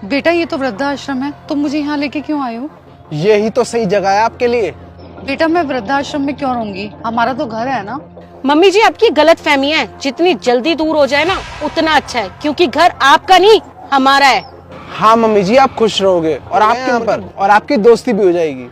बेटा ये तो वृद्धाश्रम है, तुम मुझे यहाँ लेके क्यों आए हो? यही तो सही जगह है आपके लिए। बेटा मैं वृद्धाश्रम में क्यों रहूंगी, हमारा तो घर है ना। मम्मी जी आपकी गलत फहमी है, जितनी जल्दी दूर हो जाए ना उतना अच्छा है, क्योंकि घर आपका नहीं हमारा है। हाँ मम्मी जी, आप खुश रहोगे और आपके ऊपर और आपकी दोस्ती भी हो जाएगी।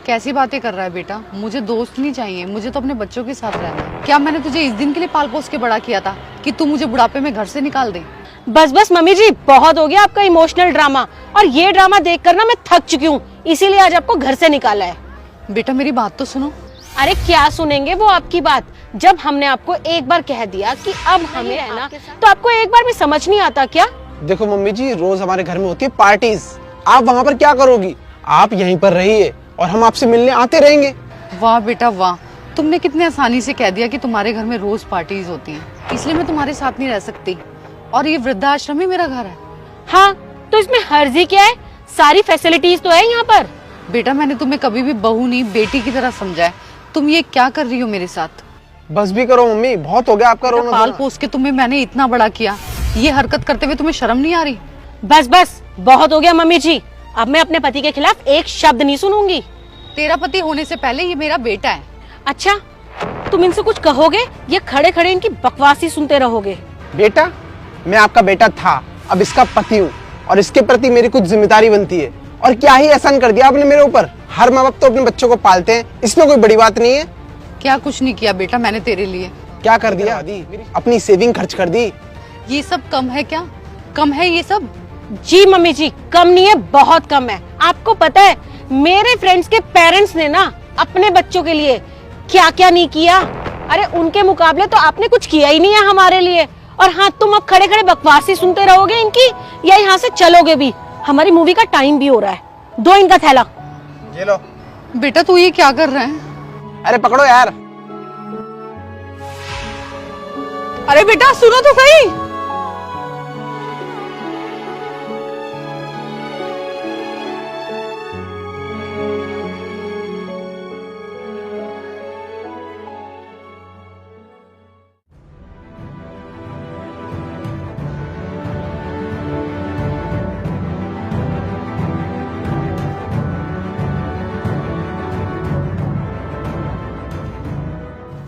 कैसी बातें कर रहा है बेटा, मुझे दोस्त नहीं चाहिए, मुझे तो अपने बच्चों के साथ रहना है। क्या मैंने तुझे इस दिन के लिए पाल पोस के बड़ा किया था कि तू मुझे बुढ़ापे में घर से निकाल दे? बस बस मम्मी जी, बहुत हो गया आपका इमोशनल ड्रामा, और ये ड्रामा देखकर ना मैं थक चुकी हूँ, इसीलिए आज आपको घर से निकाला है। बेटा मेरी बात तो सुनो। अरे क्या सुनेंगे वो आपकी बात, जब हमने आपको एक बार कह दिया कि अब हमें रहना, तो आपको एक बार भी समझ नहीं आता क्या? देखो मम्मी जी, रोज हमारे घर में होती है पार्टीज, आप वहाँ पर क्या करोगी? आप यहीं पर रहिए और हम आपसे मिलने आते रहेंगे। वाह बेटा वाह, तुमने कितने आसानी से कह दिया कि तुम्हारे घर में रोज पार्टीज होती हैं, इसलिए मैं तुम्हारे साथ नहीं रह सकती, और ये वृद्धाश्रम ही मेरा घर है। हाँ तो इसमें हर्जी क्या है, सारी फैसिलिटीज तो है यहाँ पर। बेटा मैंने तुम्हें कभी भी बहू नहीं बेटी की तरह समझा है, तुम ये क्या कर रही हो मेरे साथ? बस भी करो मम्मी, बहुत हो गया आपका रोना। पाल पोस के तुम्हें मैंने इतना बड़ा किया, ये हरकत करते हुए तुम्हें शर्म नहीं आ रही? बस बस बहुत हो गया मम्मी जी, अब मैं अपने पति के खिलाफ एक शब्द नहीं सुनूंगी। तेरा पति होने से पहले ये मेरा बेटा है। अच्छा तुम इनसे कुछ कहोगे या खड़े खड़े इनकी बकवासी सुनते रहोगे? बेटा मैं आपका बेटा था, अब इसका पति हूँ और इसके प्रति मेरी कुछ जिम्मेदारी बनती है। और क्या ही एहसान कर दिया आपने मेरे ऊपर, हर माँ बाप तो अपने बच्चों को पालते हैं, इसमें कोई बड़ी बात नहीं है। क्या कुछ नहीं किया बेटा मैंने तेरे लिए? क्या कर दिया? अपनी सेविंग खर्च कर दी। ये सब कम है क्या? कम है ये सब? जी मम्मी जी कम नहीं है, बहुत कम है। आपको पता है मेरे फ्रेंड्स के पेरेंट्स ने ना अपने बच्चों के लिए क्या क्या नहीं किया, अरे उनके मुकाबले तो आपने कुछ किया ही नहीं है हमारे लिए। और हाँ तुम अब खड़े खड़े बकवासी सुनते रहोगे इनकी, या यहाँ से चलोगे भी? हमारी मूवी का टाइम भी हो रहा है, दो इनका थैला। ये लो। बेटा तू ये क्या कर रहा है? अरे पकड़ो यार। अरे बेटा सुनो तो सही।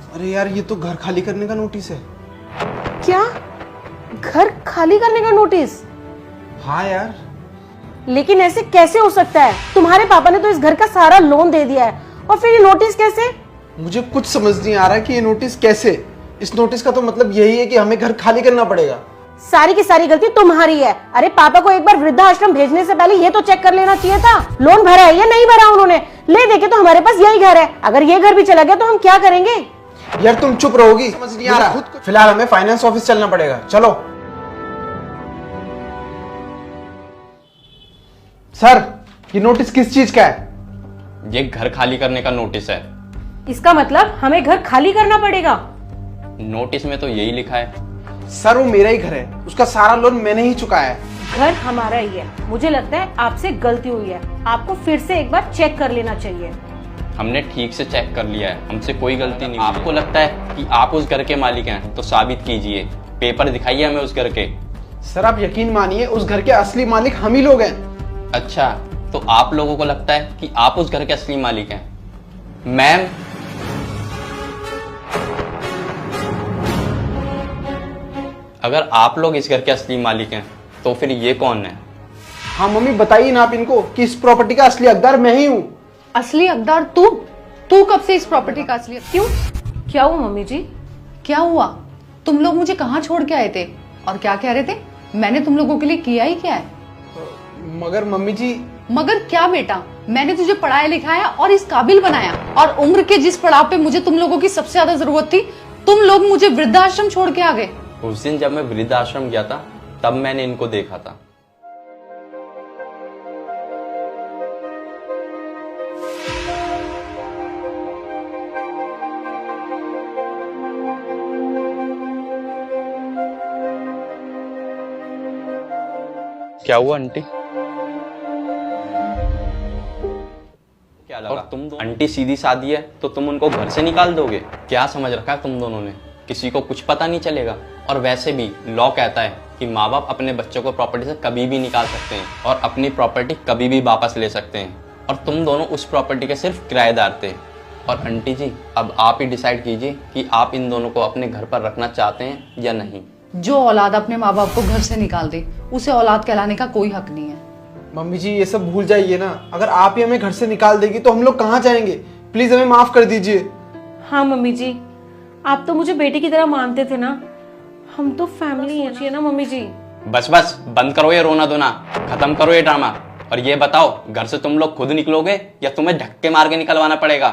अरे यार ये तो घर खाली करने का नोटिस है। क्या घर खाली करने का नोटिस? हाँ यार। लेकिन ऐसे कैसे हो सकता है, तुम्हारे पापा ने तो इस घर का सारा लोन दे दिया है, और फिर ये नोटिस कैसे? मुझे कुछ समझ नहीं आ रहा कि ये नोटिस कैसे। इस नोटिस का तो मतलब यही है कि हमें घर खाली करना पड़ेगा। सारी की सारी गलती तुम्हारी है। अरे पापा को एक बार वृद्धाश्रम भेजने से पहले ये तो चेक कर लेना चाहिए था, लोन भरा है या नहीं भरा उन्होंने। ले देखे तो हमारे पास यही घर है, अगर ये घर भी चला गया तो हम क्या करेंगे? यार तुम चुप रहोगी? समझ नहीं आ रहा। फिलहाल हमें फाइनेंस ऑफिस चलना पड़ेगा, चलो। सर ये नोटिस किस चीज का है? ये घर खाली करने का नोटिस है। इसका मतलब हमें घर खाली करना पड़ेगा? नोटिस में तो यही लिखा है। सर वो मेरा ही घर है, उसका सारा लोन मैंने ही चुकाया है। घर हमारा ही है। मुझे लगता है आपसे गलती हुई है, आपको फिर से एक बार चेक कर लेना चाहिए। हमने ठीक से चेक कर लिया है, हमसे कोई गलती नहीं। आपको लगता है कि आप उस घर के मालिक हैं तो साबित कीजिए, पेपर दिखाइए हमें उस घर के। सर आप यकीन मानिए, उस घर के असली मालिक हम ही लोग हैं। अच्छा तो आप लोगों को लगता है कि आप उस घर के असली मालिक हैं? मैम अगर आप लोग इस घर के असली मालिक हैं तो फिर ये कौन है? हाँ मम्मी बताइए ना आप इनको कि इस प्रॉपर्टी का असली हकदार मैं ही हूँ। असली हकदार तू? तू कब से इस प्रॉपर्टी का असली? क्यों, क्या हुआ मम्मी जी? क्या हुआ? तुम लोग मुझे कहाँ छोड़ के आए थे और क्या कह रहे थे? मैंने तुम लोगों के लिए किया ही क्या है? मगर मम्मी जी। मगर क्या बेटा, मैंने तुझे पढ़ाया लिखाया और इस काबिल बनाया, और उम्र के जिस पड़ाव पे मुझे तुम लोगों की सबसे ज्यादा जरूरत थी, तुम लोग मुझे वृद्धाश्रम छोड़ के आ गए। उस दिन जब मैं वृद्धाश्रम गया था तब मैंने इनको देखा था। क्या हुआ आंटी? क्या लगा? और तुम आंटी सीधी सादी है तो तुम उनको घर से निकाल दोगे? क्या समझ रखा है तुम दोनों ने, किसी को कुछ पता नहीं चलेगा। और वैसे भी लॉ कहता है कि माँ बाप अपने बच्चों को प्रॉपर्टी से कभी भी निकाल सकते हैं और अपनी प्रॉपर्टी कभी भी वापस ले सकते हैं, और तुम दोनों उस प्रॉपर्टी के सिर्फ किराएदार थे। और आंटी जी, अब आप ही डिसाइड कीजिए कि आप इन दोनों को अपने घर पर रखना चाहते हैं या नहीं। जो औलाद अपने माँ बाप को घर से निकाल दे उसे औलाद कहलाने का कोई हक नहीं है। मम्मी जी ये सब भूल जाइए ना, अगर आप ही हमें घर से निकाल देगी तो हम लोग कहाँ जाएंगे? प्लीज हमें माफ कर दीजिए। हाँ मम्मी जी, आप तो मुझे बेटी की तरह मानते थे ना, हम तो फैमिली है ना मम्मी जी। बस बस, बंद करो ये रोना धोना, खत्म करो ये ड्रामा। और ये बताओ, घर से तुम लोग खुद निकलोगे या तुम्हें धक्के मार के निकलवाना पड़ेगा?